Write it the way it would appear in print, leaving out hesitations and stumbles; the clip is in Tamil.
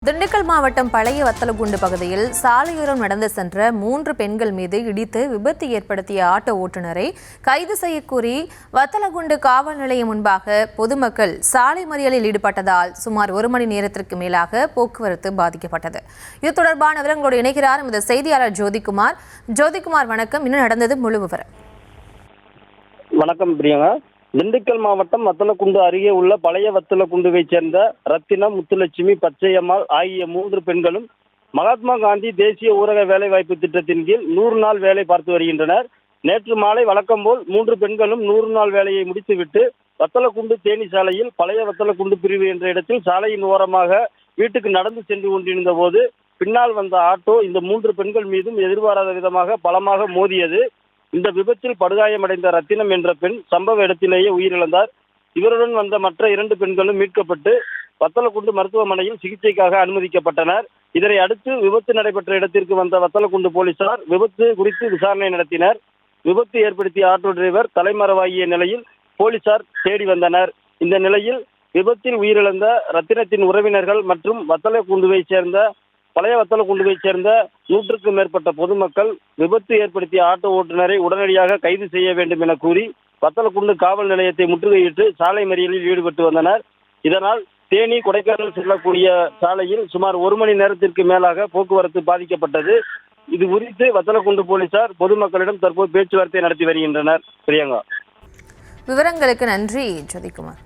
திண்டுக்கல் மாவட்டம் பழைய வத்தலகுண்டு பகுதியில் சாலையோரம் நடந்து சென்ற 3 பெண்கள் மீது இடித்து விபத்து ஏற்படுத்திய ஆட்டோ ஓட்டுநரை கைது செய்யக்கோரி வத்தலகுண்டு காவல் நிலையம் முன்பாக பொதுமக்கள் சாலை மறியலில் ஈடுபட்டதால் சுமார் 1 மணி நேரத்திற்கு மேலாக போக்குவரத்து பாதிக்கப்பட்டது. இது தொடர்பான விவரங்களோடு இணைகிறார் எமது செய்தியாளர் ஜோதிகுமார். ஜோதிகுமார், வணக்கம். இன்னும் நடந்தது முழு விவரம். வணக்கம் பிரியங்கா. திண்டுக்கல் மாவட்டம் வத்தலகுண்டு அருகே உள்ள பழைய வத்தலகுண்டுவைச் சேர்ந்த ரத்தினம், முத்துலட்சுமி, பச்சையம்மாள் ஆகிய 3 பெண்களும் மகாத்மா காந்தி தேசிய ஊரக வேலைவாய்ப்பு திட்டத்தின் கீழ் 100 நாள் வேலை பார்த்து வருகின்றனர். நேற்று மாலை வழக்கம் போல் 3 பெண்களும் 100 நாள் வேலையை முடித்துவிட்டு வத்தலகுண்டு தேனி சாலையில் பழைய வத்தலகுண்டு பிரிவு என்ற இடத்தில் சாலையின் ஓரமாக வீட்டுக்கு நடந்து சென்று கொண்டிருந்த போது பின்னால் வந்த ஆட்டோ இந்த 3 பெண்கள் மீதும் எதிர்பாராத விதமாக பலமாக மோதியது. இந்த விபத்தில் படுகாயமடைந்த ரத்தினம் என்ற பெண் சம்பவ இடத்திலேயே உயிரிழந்தார். இவருடன் வந்த மற்ற 2 பெண்களும் மீட்கப்பட்டு வத்தலகுண்டு மருத்துவமனையில் சிகிச்சைக்காக அனுமதிக்கப்பட்டனர். இதனை அடுத்து விபத்து நடைபெற்ற இடத்திற்கு வந்த வத்தலகுண்டு போலீசார் விபத்து குறித்து விசாரணை நடத்தினர். விபத்து ஏற்படுத்திய ஆட்டோ டிரைவர் தலைமறைவாகிய நிலையில் போலீசார் தேடி வந்தனர். இந்த நிலையில் விபத்தில் உயிரிழந்த ரத்தினத்தின் உறவினர்கள் மற்றும் பழைய வத்தலகுண்டுவைச் சேர்ந்த 100க்கும் மேற்பட்ட பொதுமக்கள் விபத்து ஏற்படுத்திய ஆட்டோ ஓட்டுநரை உடனடியாக கைது செய்ய வேண்டும் என கூறி வத்தலகுண்டு காவல் நிலையத்தை முற்றுகையிட்டு சாலை மறியலில் ஈடுபட்டு வந்தனர். இதனால் தேனி, கொடைக்கானல் செல்லக்கூடிய சாலையில் சுமார் 1 மணி நேரத்திற்கு மேலாக போக்குவரத்து பாதிக்கப்பட்டது. இது குறித்து வத்தலகுண்டு போலீசார் பொதுமக்களிடம் தற்போது பேச்சுவார்த்தை நடத்தி வருகின்றனர். பிரியங்கா, விவரங்களுக்கு நன்றி ஜோதிகுமார்.